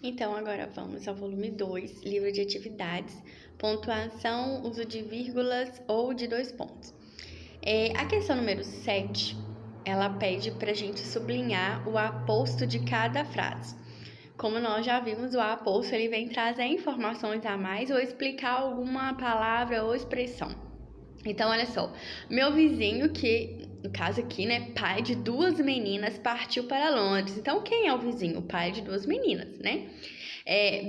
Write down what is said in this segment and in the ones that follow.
Então, agora vamos ao volume 2, livro de atividades, pontuação, uso de vírgulas ou de 2 pontos. A questão número 7, ela pede para a gente sublinhar o aposto de cada frase. Como nós já vimos, o aposto ele vem trazer informações a mais ou explicar alguma palavra ou expressão. Então, olha só, meu vizinho que, no caso aqui, né, pai de 2 meninas, partiu para Londres. Então, quem é o vizinho? O pai de 2 meninas, né?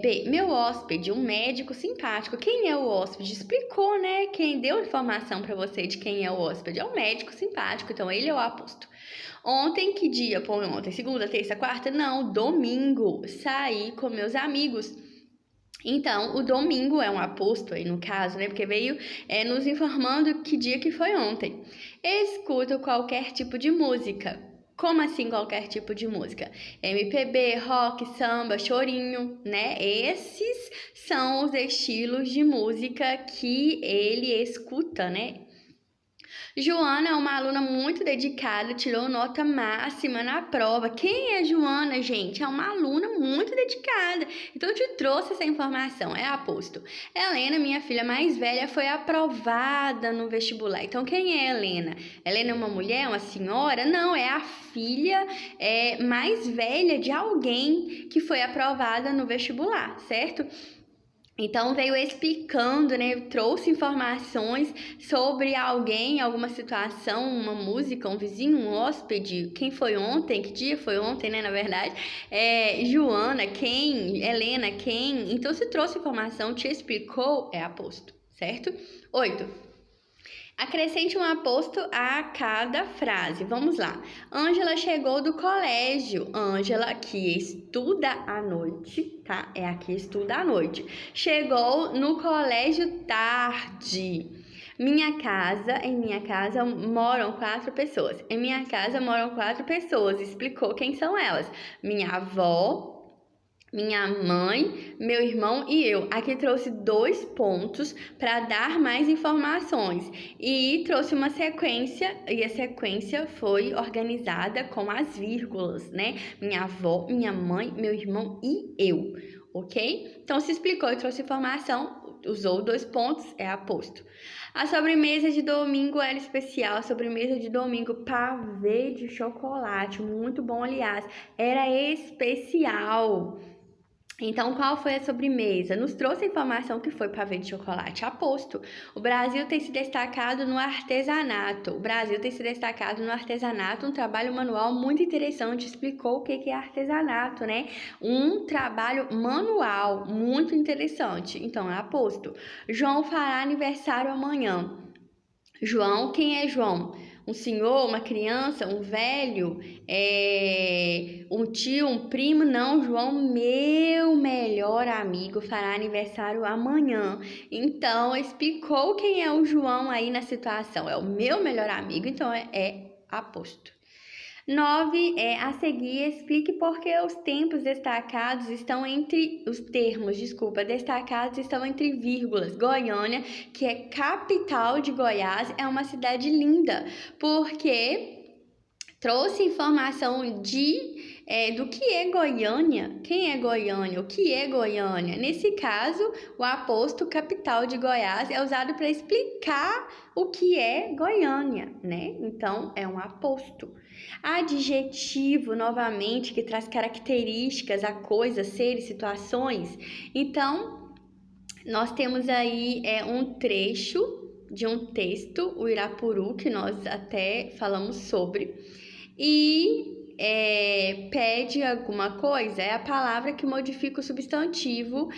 B, meu hóspede, um médico simpático. Quem é o hóspede? Explicou, né? Quem deu informação para você de quem é o hóspede? É um médico simpático, então ele é o aposto. Ontem, que dia? Pô, ontem, segunda, terça, quarta? Não, domingo. Saí com meus amigos. Então, o domingo é um aposto aí no caso, né? Porque veio nos informando que dia que foi ontem. Escuto qualquer tipo de música. Como assim qualquer tipo de música? MPB, rock, samba, chorinho, né? Esses são os estilos de música que ele escuta, né? Joana é uma aluna muito dedicada, tirou nota máxima na prova. Quem é Joana, gente? É uma aluna muito dedicada. Então, eu te trouxe essa informação, é aposto. Helena, minha filha mais velha, foi aprovada no vestibular. Então, quem é Helena? Helena é uma mulher, uma senhora? Não, é a filha mais velha de alguém que foi aprovada no vestibular, certo? Então, veio explicando, né? Trouxe informações sobre alguém, alguma situação, uma música, um vizinho, um hóspede, quem foi ontem, que dia foi ontem, né? Na verdade, Joana, quem, Helena, quem. Então, se trouxe informação, te explicou, é aposto, certo? 8. Acrescente um aposto a cada frase. Vamos lá. Ângela chegou do colégio. Ângela, que estuda à noite, tá? É a que estuda à noite. Chegou no colégio tarde. Em minha casa moram 4 pessoas. Em minha casa moram 4 pessoas. Explicou quem são elas. Minha avó, minha mãe, meu irmão e eu. Aqui trouxe 2 pontos para dar mais informações e trouxe uma sequência, e a sequência foi organizada com as vírgulas, né? Minha avó, minha mãe, meu irmão e eu, ok? Então, se explicou e trouxe informação, usou 2 pontos, é aposto. A sobremesa de domingo era especial. A sobremesa de domingo, pavê de chocolate, muito bom, aliás, era especial. Então, qual foi a sobremesa? Nos trouxe a informação que foi pavê de chocolate. Aposto. O Brasil tem se destacado no artesanato. Um trabalho manual muito interessante. Explicou o que é artesanato, né? Um trabalho manual muito interessante. Então, é aposto. João fará aniversário amanhã. João, quem é João? Um senhor, uma criança, um velho, um tio, um primo? Não, João, meu melhor amigo, fará aniversário amanhã. Então, explicou quem é o João aí na situação. É o meu melhor amigo, então é aposto. 9 a seguir, explique por que os termos destacados estão entre vírgulas. Goiânia, que é capital de Goiás, é uma cidade linda, porque trouxe informação do que é Goiânia, quem é Goiânia, o que é Goiânia. Nesse caso, o aposto capital de Goiás é usado para explicar o que é Goiânia, né? Então, é um aposto. Adjetivo, novamente, que traz características a coisas, seres, situações. Então, nós temos aí um trecho de um texto, o Irapuru, que nós até falamos sobre, e pede alguma coisa, é a palavra que modifica o substantivo,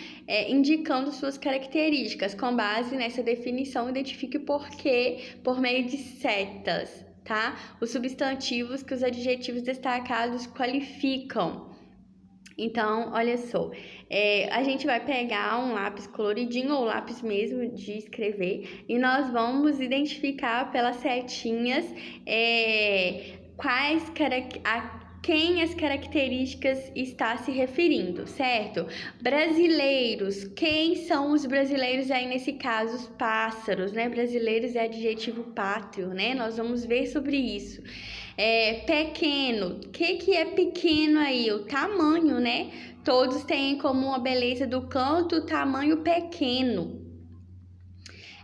indicando suas características. Com base nessa definição, identifique o porquê por meio de setas, tá? Os substantivos que os adjetivos destacados qualificam. Então, olha só, a gente vai pegar um lápis coloridinho ou lápis mesmo de escrever e nós vamos identificar pelas setinhas quem as características está se referindo, certo? Brasileiros, quem são os brasileiros aí nesse caso? Os pássaros, né? Brasileiros é adjetivo pátrio, né? Nós vamos ver sobre isso. Pequeno, o que é pequeno aí? O tamanho, né? Todos têm como uma beleza do canto o tamanho pequeno.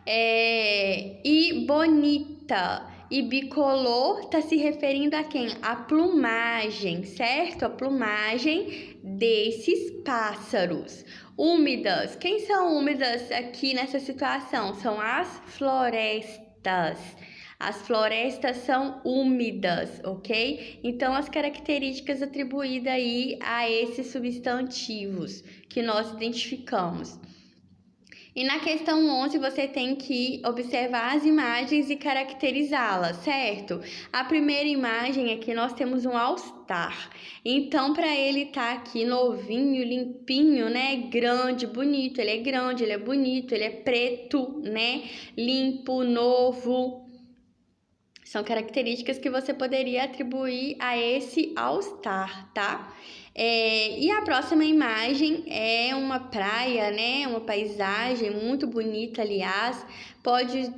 E bonita e bicolor tá se referindo a quem? A plumagem, certo? A plumagem desses pássaros. Úmidas, quem são úmidas aqui nessa situação? São as florestas. As florestas são úmidas, ok? Então, as características atribuídas aí a esses substantivos que nós identificamos. E na questão 11, você tem que observar as imagens e caracterizá-las, certo? A primeira imagem aqui, nós temos um all-star. Então, para ele estar aqui novinho, limpinho, né? Grande, bonito. Ele é grande, ele é bonito, ele é preto, né? Limpo, novo. São características que você poderia atribuir a esse all-star, tá? E a próxima imagem é uma praia, né? Uma paisagem muito bonita, aliás.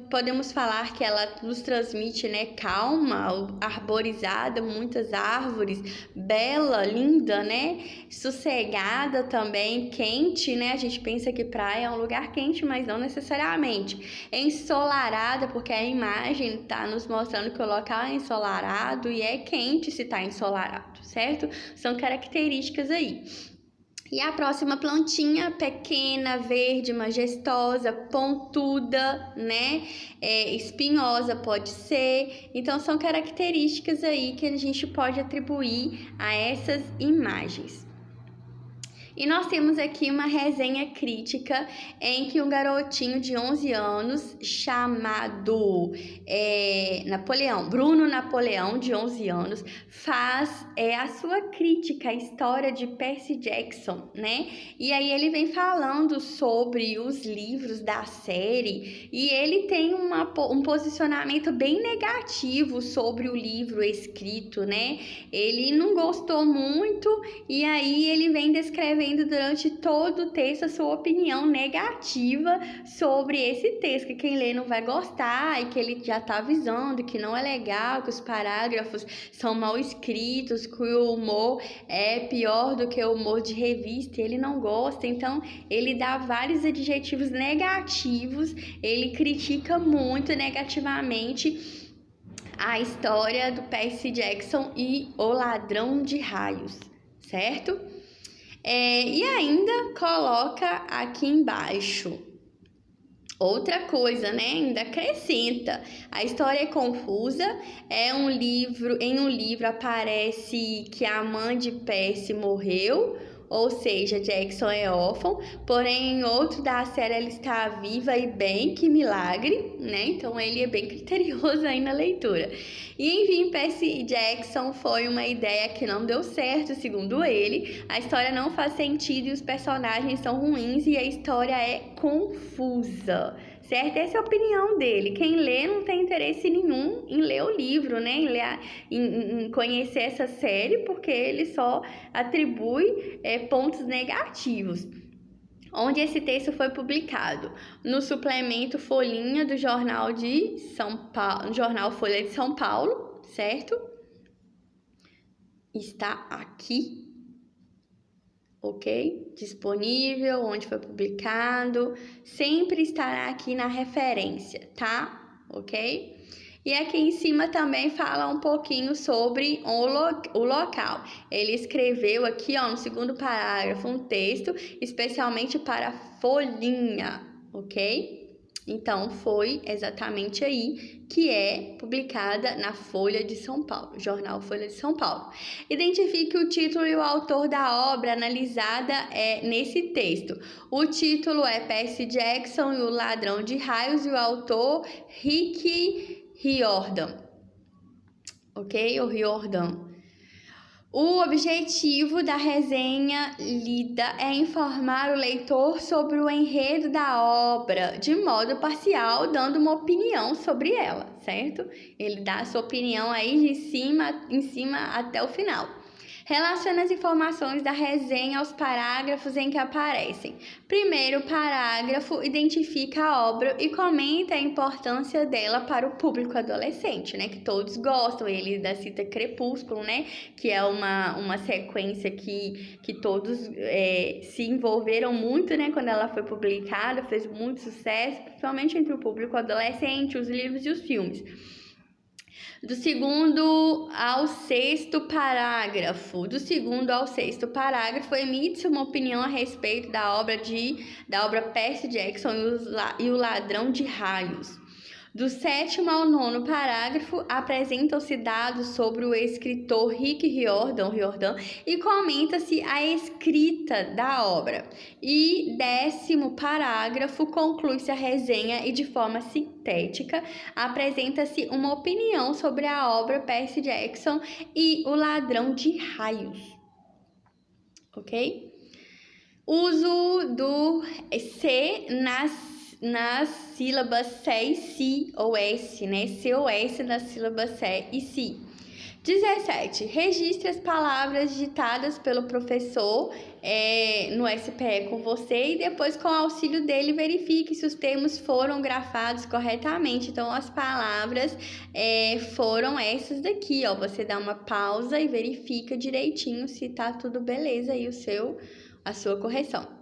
Podemos falar que ela nos transmite, né? Calma, arborizada, muitas árvores, bela, linda, né? Sossegada também, quente, né? A gente pensa que praia é um lugar quente, mas não necessariamente. Ensolarada, porque a imagem está nos mostrando que o local é ensolarado e é quente se está ensolarado, certo? São características aí. E a próxima plantinha, pequena, verde, majestosa, pontuda, né? Espinhosa pode ser. Então, são características aí que a gente pode atribuir a essas imagens. E nós temos aqui uma resenha crítica em que um garotinho de 11 anos chamado Bruno Napoleão, de 11 anos, faz a sua crítica à história de Percy Jackson, né? E aí ele vem falando sobre os livros da série e ele tem um posicionamento bem negativo sobre o livro escrito, né? Ele não gostou muito e aí ele vem descrevendo durante todo o texto a sua opinião negativa sobre esse texto, que quem lê não vai gostar e que ele já tá avisando que não é legal, que os parágrafos são mal escritos, que o humor é pior do que o humor de revista, e ele não gosta, então ele dá vários adjetivos negativos, ele critica muito negativamente a história do Percy Jackson e o Ladrão de Raios, certo? E ainda coloca aqui embaixo outra coisa, né? Ainda acrescenta. A história é confusa. Em um livro aparece que a mãe de Percy morreu, ou seja, Jackson é órfão, porém em outro da série ela está viva e bem, que milagre, né? Então ele é bem criterioso aí na leitura. E enfim, Percy Jackson foi uma ideia que não deu certo, segundo ele. A história não faz sentido e os personagens são ruins e a história é confusa. Certo? Essa é a opinião dele. Quem lê não tem interesse nenhum em ler o livro, né? Em conhecer essa série, porque ele só atribui pontos negativos. Onde esse texto foi publicado? No suplemento Folhinha do Jornal de São Paulo, Jornal Folha de São Paulo, certo? Está aqui. Ok? Disponível, onde foi publicado, sempre estará aqui na referência, tá? Ok? E aqui em cima também fala um pouquinho sobre o local. Ele escreveu aqui, ó, no segundo parágrafo, um texto especialmente para Folhinha, ok? Então, foi exatamente aí que é publicada na Folha de São Paulo, Jornal Folha de São Paulo. Identifique o título e o autor da obra analisada nesse texto. O título é Percy Jackson e o Ladrão de Raios e o autor Rick Riordan. Ok? O Riordan. O objetivo da resenha lida é informar o leitor sobre o enredo da obra, de modo parcial, dando uma opinião sobre ela, certo? Ele dá a sua opinião aí em cima até o final. Relaciona as informações da resenha aos parágrafos em que aparecem. Primeiro parágrafo identifica a obra e comenta a importância dela para o público adolescente, né? Que todos gostam. Ele da cita Crepúsculo, né? Que é uma sequência que todos se envolveram muito, né? Quando ela foi publicada, fez muito sucesso, principalmente entre o público adolescente, os livros e os filmes. Do segundo ao sexto parágrafo. Emite-se uma opinião a respeito da obra Percy Jackson e o Ladrão de Raios. Do 7º ao 9º parágrafo, apresentam-se dados sobre o escritor Rick Riordan e comenta-se a escrita da obra. E 10º parágrafo, conclui-se a resenha e, de forma sintética, apresenta-se uma opinião sobre a obra Percy Jackson e o Ladrão de Raios. Ok? Uso do C nas sílabas C e Si, ou S, né? C ou S nas sílabas C e Si. 17. Registre as palavras ditadas pelo professor no SPE com você e depois, com o auxílio dele, verifique se os termos foram grafados corretamente. Então, as palavras foram essas daqui, ó. Você dá uma pausa e verifica direitinho se tá tudo beleza aí a sua correção.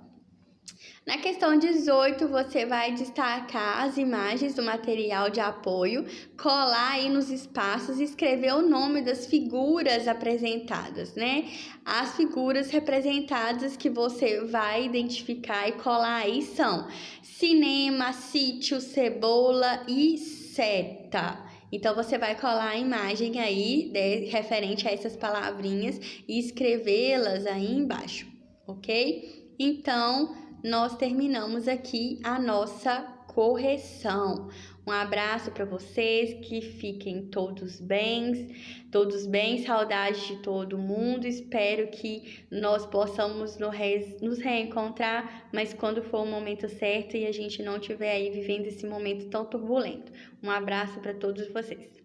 Na questão 18, você vai destacar as imagens do material de apoio, colar aí nos espaços e escrever o nome das figuras apresentadas, né? As figuras representadas que você vai identificar e colar aí são cinema, sítio, cebola e seta. Então, você vai colar a imagem aí referente a essas palavrinhas e escrevê-las aí embaixo, ok? Então, nós terminamos aqui a nossa correção. Um abraço para vocês, que fiquem todos bem, saudade de todo mundo. Espero que nós possamos nos reencontrar, mas quando for o momento certo e a gente não estiver aí vivendo esse momento tão turbulento. Um abraço para todos vocês.